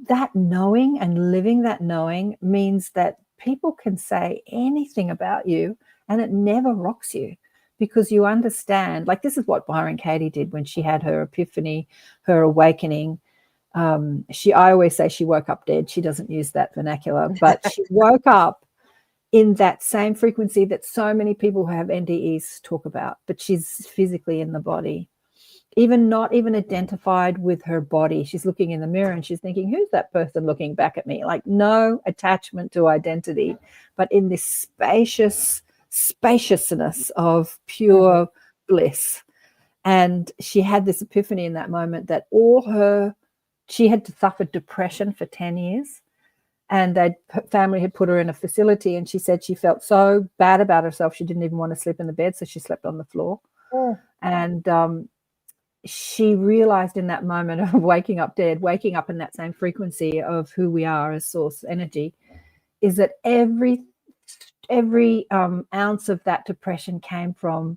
that knowing and living that knowing means that people can say anything about you and it never rocks you, because you understand, like this is what Byron Katie did when she had her epiphany, her awakening. I always say she woke up dead. She doesn't use that vernacular, but she woke up in that same frequency that so many people who have NDEs talk about, but she's physically in the body, not even identified with her body. She's looking in the mirror and she's thinking, who's that person looking back at me? Like no attachment to identity, but in this spaciousness of pure bliss. And she had this epiphany in that moment that she had to suffer depression for 10 years. And her family had put her in a facility, and she said she felt so bad about herself she didn't even want to sleep in the bed, so she slept on the floor. And she realized in that moment of waking up dead, waking up in that same frequency of who we are as source energy, is that every ounce of that depression came from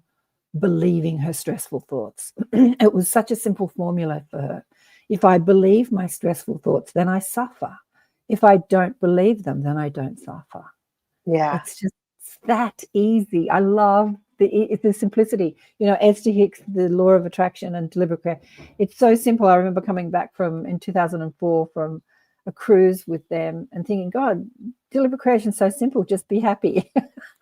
believing her stressful thoughts. It was such a simple formula for her. If I believe my stressful thoughts, then I suffer. If I don't believe them, then I don't suffer. Yeah. It's just that easy. I love the simplicity. Esther Hicks, the law of attraction and deliberate creation. It's so simple. I remember coming back in 2004 from a cruise with them and thinking, God, deliberate creation is so simple. Just be happy.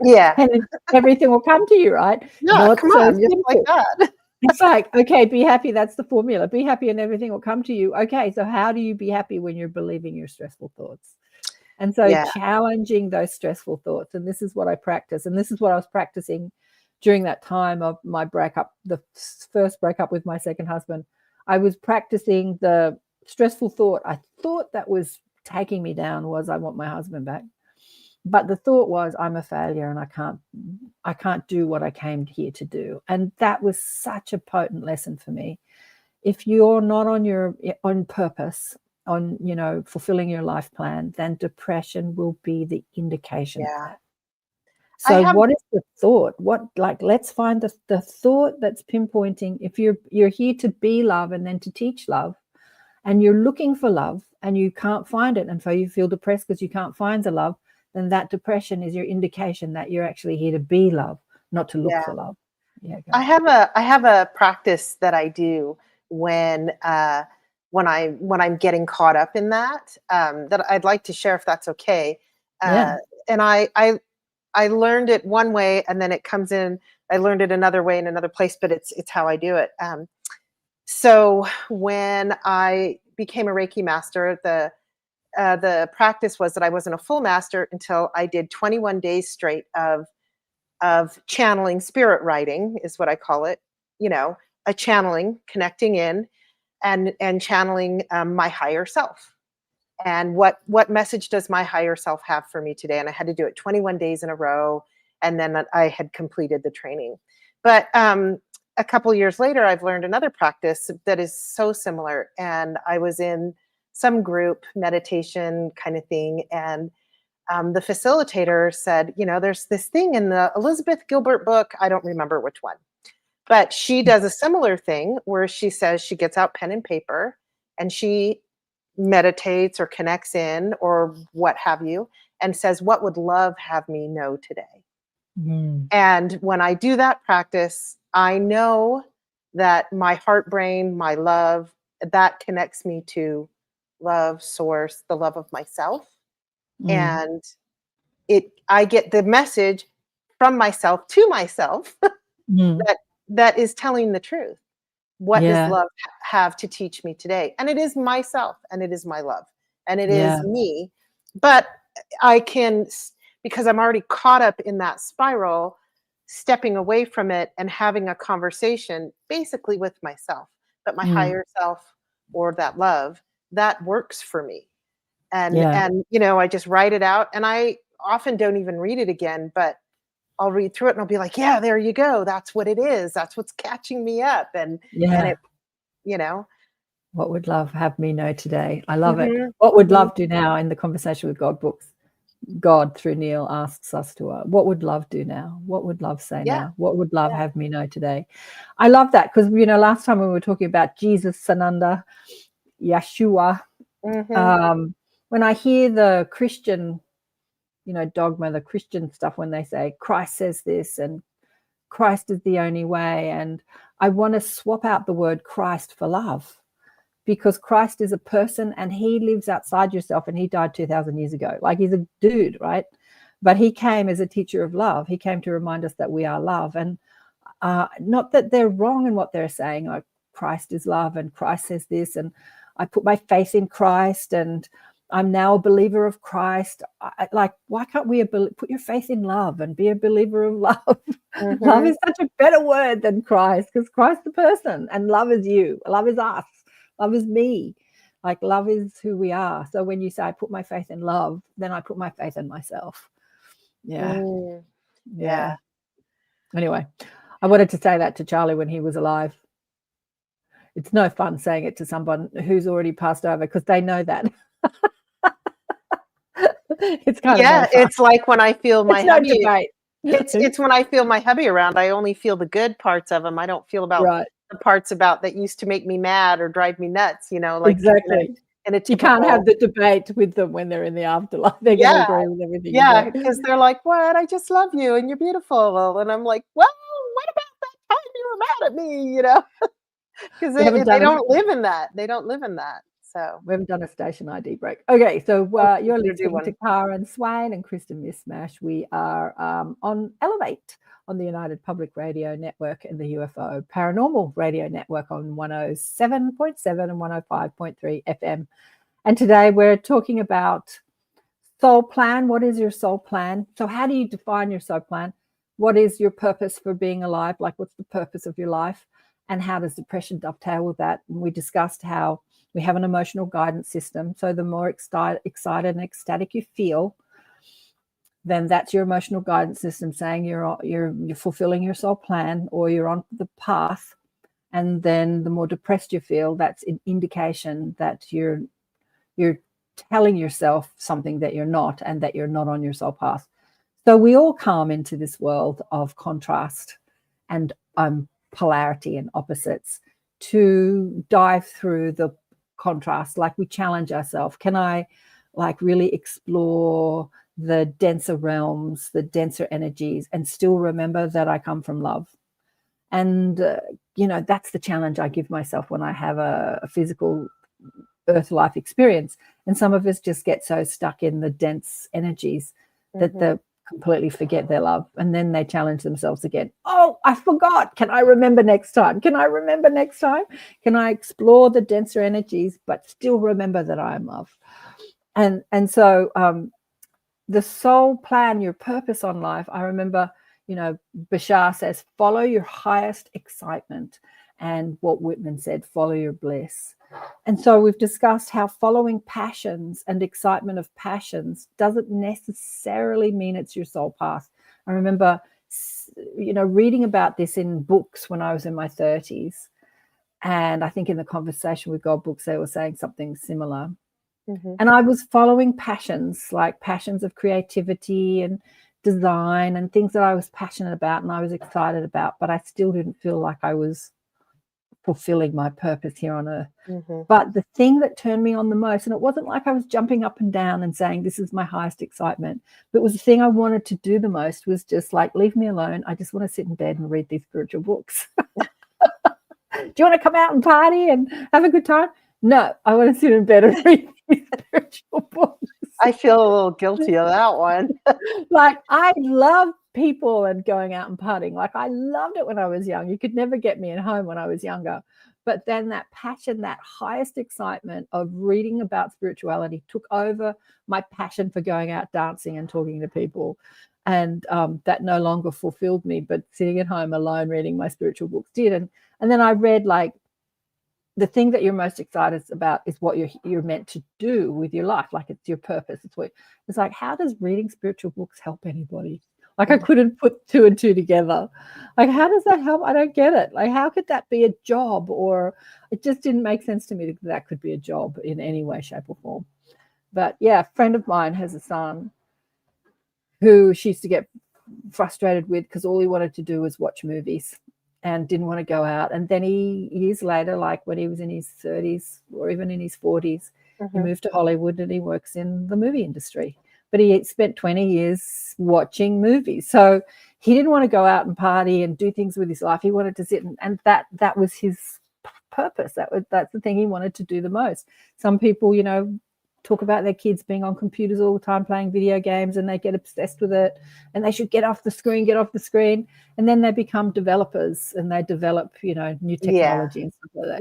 Yeah. And everything will come to you, right? Yeah, Not come so on, just simple. like that. It's like, okay, be happy. That's the formula. Be happy and everything will come to you. Okay, so how do you be happy when you're believing your stressful thoughts? And so challenging those stressful thoughts. And this is what I practice. And this is what I was practicing during that time of my breakup, the first breakup with my second husband. I was practicing the stressful thought. I thought that was taking me down was I want my husband back. But the thought was I'm a failure and I can't do what I came here to do. And that was such a potent lesson for me. If you're not on purpose, on fulfilling your life plan, then depression will be the indication of that. So what is the thought? Let's find the thought that's pinpointing. If you're here to be love and then to teach love, and you're looking for love and you can't find it, and so you feel depressed because you can't find the love, then that depression is your indication that you're actually here to be love, not to look for love. Yeah. I have a practice that I do when I'm getting caught up in that I'd like to share if that's okay. And I learned it one way, and then it comes in. I learned it another way in another place, but it's how I do it. So when I became a Reiki master, the practice was that I wasn't a full master until I did 21 days straight of channeling, spirit writing is what I call it. A channeling, connecting in, and channeling my higher self. And what message does my higher self have for me today? And I had to do it 21 days in a row, and then I had completed the training. But a couple years later, I've learned another practice that is so similar. And I was in some group meditation kind of thing, and the facilitator said, there's this thing in the Elizabeth Gilbert book. I don't remember which one, but she does a similar thing where she says she gets out pen and paper and she meditates or connects in or what have you, and says, what would love have me know today? And when I do that practice, I know that my heart brain, my love, that connects me to love, source, the love of myself. And I get the message from myself to myself that is telling the truth. What does love have to teach me today? And it is myself, and it is my love, and it is me. But I can, because I'm already caught up in that spiral, stepping away from it and having a conversation basically with myself, but my higher self or that love, that works for me. And I just write it out, and I often don't even read it again, but I'll read through it and I'll be like, yeah, there you go. That's what it is. That's what's catching me up. And it, What would love have me know today? I love it. What would love do now in the Conversation with God books? God through Neil asks us to, what would love do now? What would love say Yeah. now? What would love Yeah. have me know today? I love that because, last time when we were talking about Jesus, Sananda, Yeshua, when I hear the Christian, dogma, the Christian stuff, when they say Christ says this and Christ is the only way, and I want to swap out the word Christ for love, because Christ is a person and he lives outside yourself, and he died 2,000 years ago. Like, he's a dude, right? But he came as a teacher of love. He came to remind us that we are love. And not that they're wrong in what they're saying, like Christ is love and Christ says this, and I put my faith in Christ and I'm now a believer of Christ. Like, why can't we put your faith in love and be a believer of love? Love is such a better word than Christ, because Christ is the person and love is you. Love is us. Love is me. Like, love is who we are. So when you say I put my faith in love, then I put my faith in myself. Yeah. Yeah. Anyway, I wanted to say that to Charlie when he was alive. It's no fun saying it to someone who's already passed over, because they know that. It's kind of no fun. It's like when I feel my hubby. No debate. It's when I feel my hubby around. I only feel the good parts of him. I don't feel about the parts about that used to make me mad or drive me nuts. Like, exactly. And you can't have the debate with them when they're in the afterlife. They're going to agree with everything. Yeah, because they're like, "What? I just love you and you're beautiful." And I'm like, "Well, what about that time you were mad at me?" Because they don't live in that. They don't live in that. So we haven't done a station ID break. Okay, so you're listening to KAren Swain and Kristin Mismash. We are on Elevate on the United Public Radio Network and the UFO Paranormal Radio Network on 107.7 and 105.3 FM. And today we're talking about soul plan. What is your soul plan? So how do you define your soul plan? What is your purpose for being alive? Like, what's the purpose of your life? And how does depression dovetail with that? And we discussed how we have an emotional guidance system. So the more excited and ecstatic you feel, then that's your emotional guidance system saying you're fulfilling your soul plan, or you're on the path. And then the more depressed you feel, that's an indication that you're telling yourself something that you're not, and that you're not on your soul path. So we all come into this world of contrast and polarity and opposites to dive through the contrast. Like, we challenge ourselves. Can I really explore the denser realms, the denser energies, and still remember that I come from love? And that's the challenge I give myself when I have a physical earth life experience. And some of us just get so stuck in the dense energies that they completely forget their love, and then they challenge themselves again. Oh, I forgot. Can I remember next time? Can I remember next time? Can I explore the denser energies but still remember that I am love? And so the soul plan, your purpose on life, I remember, Bashar says, follow your highest excitement, and Walt Whitman said, follow your bliss. And so we've discussed how following passions and excitement of passions doesn't necessarily mean it's your soul path. I remember, reading about this in books when I was in my 30s. And I think in the Conversation with God books, they were saying something similar. And I was following passions, like passions of creativity and design and things that I was passionate about and I was excited about, but I still didn't feel like I was fulfilling my purpose here on earth. But the thing that turned me on the most, and it wasn't like I was jumping up and down and saying this is my highest excitement, but it was the thing I wanted to do the most, was just like, leave me alone. I just want to sit in bed and read these spiritual books. Do you want to come out and party and have a good time? No, I want to sit in bed and read these spiritual books. I feel a little guilty of that one. Like, I love people and going out and partying. Like, I loved it when I was young. You could never get me at home when I was younger. But then that passion, that highest excitement of reading about spirituality took over my passion for going out dancing and talking to people. And that no longer fulfilled me, but sitting at home alone reading my spiritual books did. And then I read, like, the thing that you're most excited about is what you're meant to do with your life. Like, it's your purpose. It's like, how does reading spiritual books help anybody? Like, I couldn't put two and two together. Like, how does that help? I don't get it. Like, how could that be a job? Or it just didn't make sense to me that could be a job in any way, shape or form. But yeah, a friend of mine has a son who she used to get frustrated with because all he wanted to do was watch movies and didn't want to go out. And then he, years later, like when he was in his 30s or even in his 40s, he moved to Hollywood and he works in the movie industry. But he spent 20 years watching movies. So he didn't want to go out and party and do things with his life. He wanted to sit and that was his purpose. That's the thing he wanted to do the most. Some people, you know, talk about their kids being on computers all the time playing video games and they get obsessed with it and they should get off the screen, and then they become developers and they develop, you know, new technology and stuff like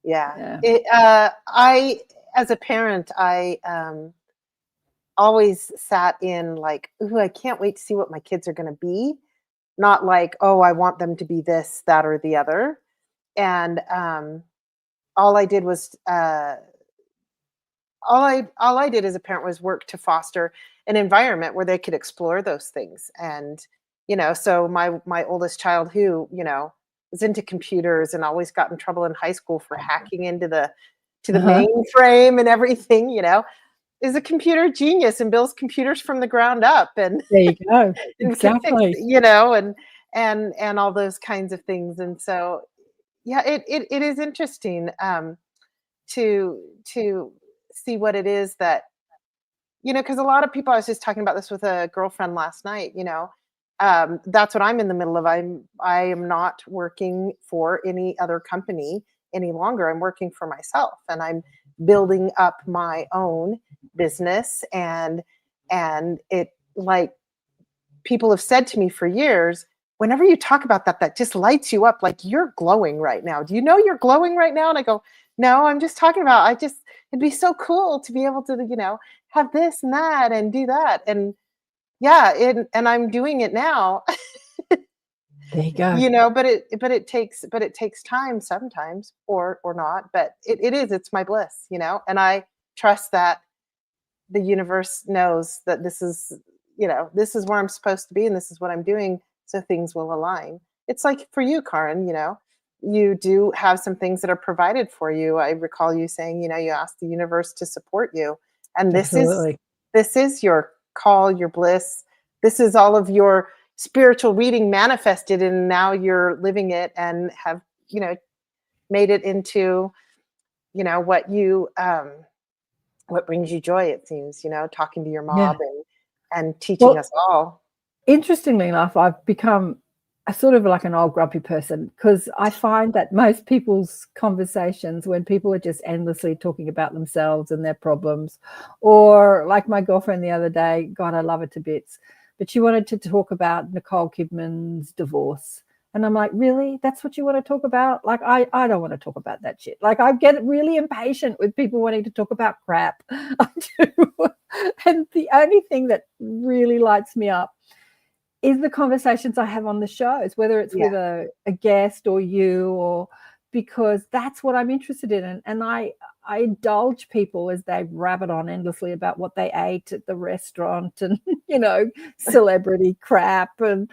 that. I, as a parent, I always sat in like, ooh, I can't wait to see what my kids are going to be, not like, oh, I want them to be this, that, or the other. And all I did was all I did as a parent was work to foster an environment where they could explore those things. And, you know, so my oldest child, who, you know, was into computers and always got in trouble in high school for hacking into the mainframe and everything, you know, is a computer genius and builds computers from the ground up. And there you go. Exactly. You know, and all those kinds of things. And so, yeah, it is interesting to see what it is that, you know, because a lot of people, I was just talking about this with a girlfriend last night, you know, that's what I'm in the middle of. I am not working for any other company any longer. I'm working for myself and I'm building up my own business. And it, like, people have said to me for years, whenever you talk about that just lights you up, like you're glowing right now. Do you know you're glowing right now? And I go, no, I'm just talking about, it'd be so cool to be able to, you know, have this and that and do that. And yeah, and I'm doing it now. There you go. You know, but it takes time sometimes or not, but it's my bliss, you know, and I trust that the universe knows that this is, you know, this is where I'm supposed to be and this is what I'm doing. So things will align. It's like for you, Karen, you know, you do have some things that are provided for you. I recall you saying, you know, you asked the universe to support you. And this is your call, your bliss. This is all of your spiritual reading manifested, and now you're living it and have, you know, made it into, you know, what brings you joy, it seems, you know, talking to your mom and teaching us all. Interestingly enough, I've become a sort of like an old grumpy person, because I find that most people's conversations, when people are just endlessly talking about themselves and their problems, or like my girlfriend the other day, God, I love her to bits, but she wanted to talk about Nicole Kidman's divorce. And I'm like, really? That's what you want to talk about? Like, I don't want to talk about that shit. Like, I get really impatient with people wanting to talk about crap. I do. And the only thing that really lights me up is the conversations I have on the shows, whether it's with a guest or you, or because that's what I'm interested in. And I indulge people as they rabbit on endlessly about what they ate at the restaurant and, you know, celebrity crap and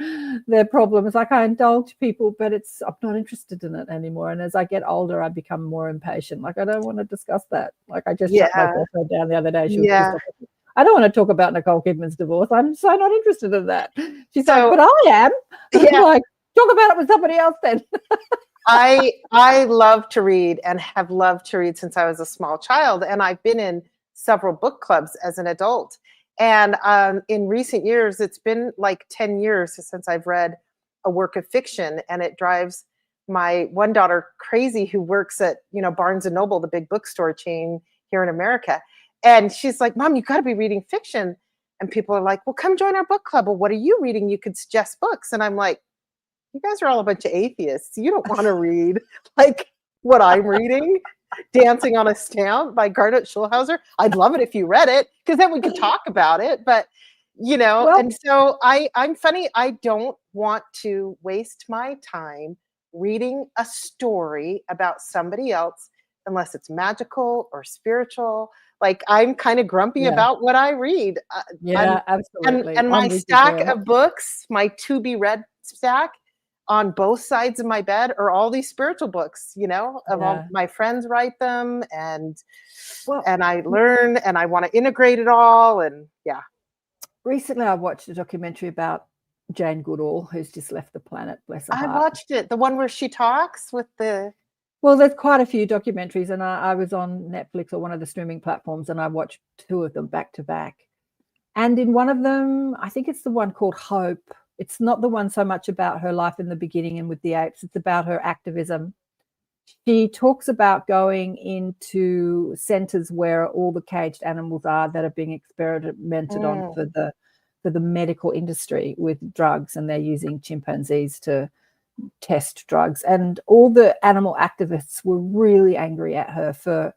their problems. Like, I indulge people, but I'm not interested in it anymore. And as I get older, I become more impatient. Like, I don't want to discuss that. Like, I just shut my girlfriend down the other day. She was pissed off at me. I don't want to talk about Nicole Kidman's divorce. I'm so not interested in that. She's like, but I am. I'm like, talk about it with somebody else then. I love to read and have loved to read since I was a small child. And I've been in several book clubs as an adult. And in recent years, it's been like 10 years since I've read a work of fiction. And it drives my one daughter crazy, who works at, you know, Barnes and Noble, the big bookstore chain here in America. And she's like, Mom, you got to be reading fiction. And people are like, well, come join our book club. Well, what are you reading? You could suggest books. And I'm like, you guys are all a bunch of atheists. You don't want to read like what I'm reading, Dancing on a Stamp by Garnet Schulhauser. I'd love it if you read it, because then we could talk about it. But, you know, and so I'm funny. I don't want to waste my time reading a story about somebody else unless it's magical or spiritual. Like, I'm kind of grumpy about what I read. Absolutely. And my stack of books, my to be read stack on both sides of my bed, are all these spiritual books, you know, of all my friends write them, and I learn and I want to integrate it all. And recently I watched a documentary about Jane Goodall, who's just left the planet, bless her I heart. watched it. The one where she talks with the. Well, there's quite a few documentaries, and I was on Netflix or one of the streaming platforms, and I watched 2 of them back to back. And in one of them, I think it's the one called Hope. It's not the one so much about her life in the beginning and with the apes. It's about her activism. She talks about going into centers where all the caged animals are that are being experimented on for the medical industry with drugs, and they're using chimpanzees to test drugs. And all the animal activists were really angry at her for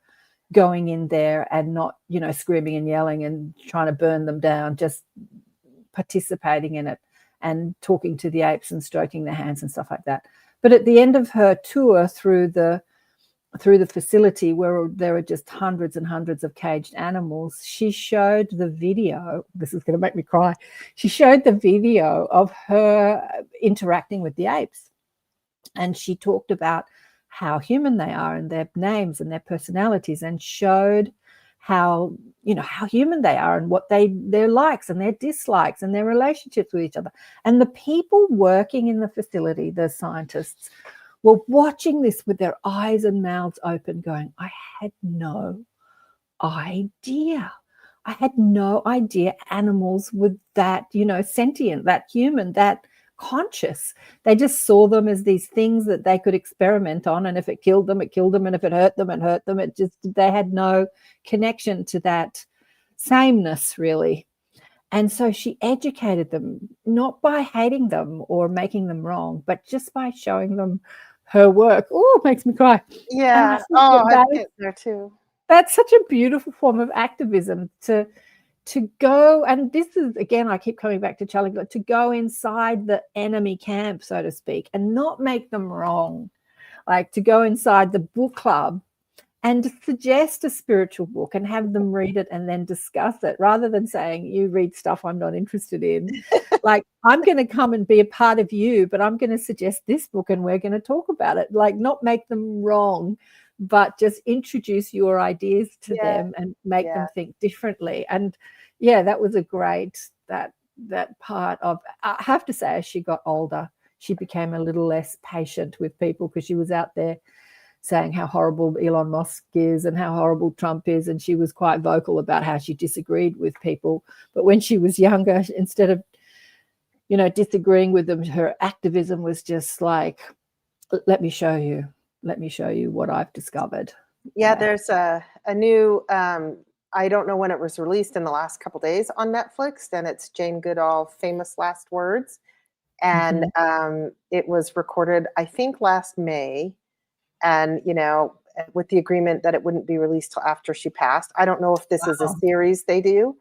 going in there and not, screaming and yelling and trying to burn them down, just participating in it and talking to the apes and stroking their hands and stuff like that. But at the end of her tour through the facility, where there are just hundreds and hundreds of caged animals, she showed the video. This is going to make me cry. She showed the video of her interacting with the apes. And she talked about how human they are and their names and their personalities, and showed how human they are and what their likes and their dislikes and their relationships with each other. And the people working in the facility, the scientists, were watching this with their eyes and mouths open, going, I had no idea. I had no idea animals were that, sentient, that human, that conscious. They just saw them as these things that they could experiment on, and if it killed them, it killed them, and if it hurt them, it hurt them. They had no connection to that sameness, really. And so she educated them, not by hating them or making them wrong, but just by showing them her work. Oh, it makes me cry. Yeah. I get there too. That's such a beautiful form of activism, to go, and this is, again, I keep coming back to Charlie, to go inside the enemy camp, so to speak, and not make them wrong. Like to go inside the book club and suggest a spiritual book and have them read it and then discuss it, rather than saying, you read stuff I'm not interested in. Like, I'm going to come and be a part of you, but I'm going to suggest this book and we're going to talk about it. Like, not make them wrong, but just introduce your ideas to them and make them think differently. And that was a great, that part of, I have to say, as she got older, she became a little less patient with people, because she was out there saying how horrible Elon Musk is and how horrible Trump is, and she was quite vocal about how she disagreed with people. But when she was younger, instead of disagreeing with them, her activism was just like, let me show you what I've discovered. There's a new I don't know when it was released, in the last couple of days on Netflix, and it's Jane Goodall, Famous Last Words. And it was recorded, I think, last May, and with the agreement that it wouldn't be released till after she passed. I don't know if this is a series they do,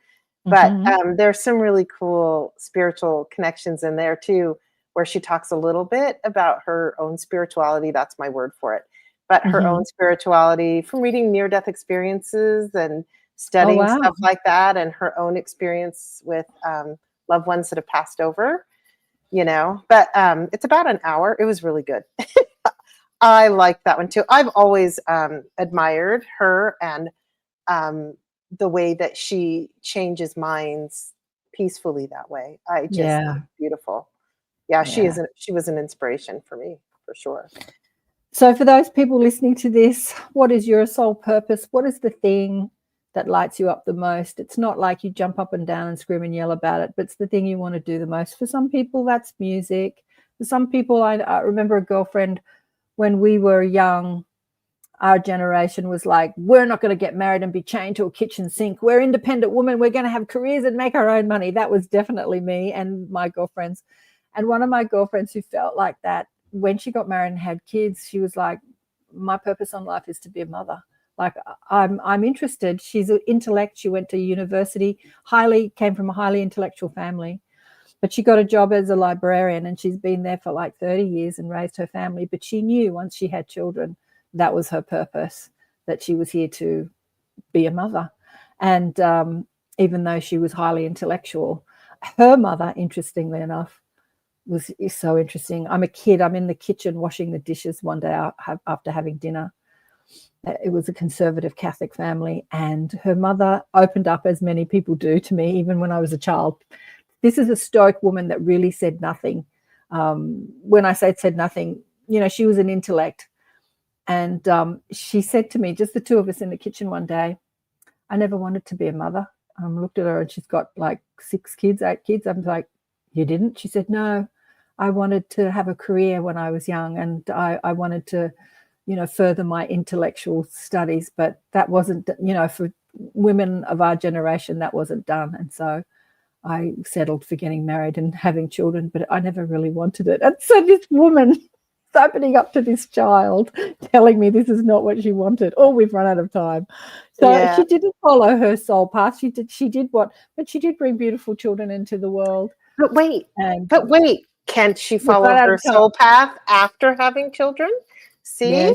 but there's some really cool spiritual connections in there too, where she talks a little bit about her own spirituality. That's my word for it. But her own spirituality from reading near-death experiences and studying stuff like that, and her own experience with loved ones that have passed over, But it's about an hour. It was really good. I like that one too. I've always admired her and the way that she changes minds peacefully that way. I just beautiful. She was an inspiration for me, for sure. So for those people listening to this, what is your soul purpose? What is the thing that lights you up the most? It's not like you jump up and down and scream and yell about it, but it's the thing you want to do the most. For some people, that's music. For some people, I remember a girlfriend, when we were young, our generation was like, we're not going to get married and be chained to a kitchen sink. We're independent women. We're going to have careers and make our own money. That was definitely me and my girlfriends. And one of my girlfriends who felt like that, when she got married and had kids, she was like, my purpose on life is to be a mother. Like, I'm interested. She's an intellect. She went to university, came from a highly intellectual family, but she got a job as a librarian, and she's been there for like 30 years and raised her family. But she knew once she had children, that was her purpose, that she was here to be a mother. And even though she was highly intellectual, her mother, interestingly enough, is so interesting. I'm a kid. I'm in the kitchen washing the dishes one day after having dinner, It was a conservative Catholic family, and her mother opened up, as many people do, to me, even when I was a child. This is a stoic woman that really said nothing. When I say said nothing, she was an intellect. And she said to me, just the two of us in the kitchen one day, I never wanted to be a mother. I looked at her and she's got like 6 kids, 8 kids. I'm like, you didn't? She said, no, I wanted to have a career when I was young, and I wanted to, further my intellectual studies, but that wasn't, for women of our generation, that wasn't done. And so I settled for getting married and having children, but I never really wanted it. And so this woman is opening up to this child, telling me this is not what she wanted. Oh, we've run out of time. So she didn't follow her soul path. She did but she did bring beautiful children into the world. But wait, can't she follow her soul path after having children? See? Yeah,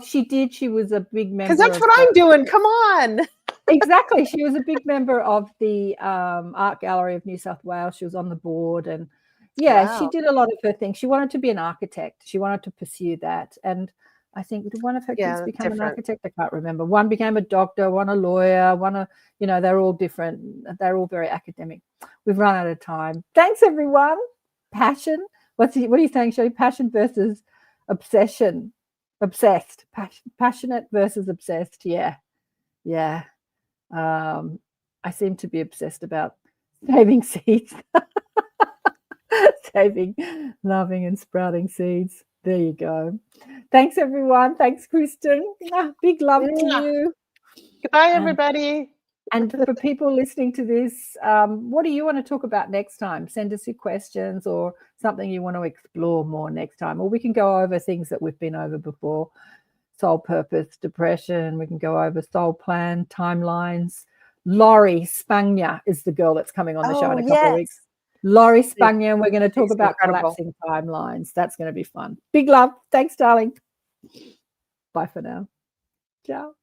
she did. She was a big member. Because that's what I'm doing. Come on. Exactly. She was a big member of the Art Gallery of New South Wales. She was on the board, and she did a lot of her things. She wanted to be an architect. She wanted to pursue that. And I think, did one of her kids become an architect? I can't remember. One became a doctor, one a lawyer, they're all different. They're all very academic. We've run out of time. Thanks, everyone. Passion. What are you saying, Shirley? Passion versus obsession. Obsessed. Passionate versus obsessed. Yeah. I seem to be obsessed about saving seeds. Saving, loving and sprouting seeds. There you go. Thanks, everyone. Thanks, Kristin. Big love to you. Goodbye, everybody. And for people listening to this, what do you want to talk about next time? Send us your questions or something you want to explore more next time. Or we can go over things that we've been over before. Soul purpose, depression. We can go over soul plan, timelines. Laurie Spagna is the girl that's coming on the show in a couple of weeks. Laurie Spagna, and we're going to talk about collapsing timelines. That's going to be fun. Big love. Thanks, darling. Bye for now. Ciao.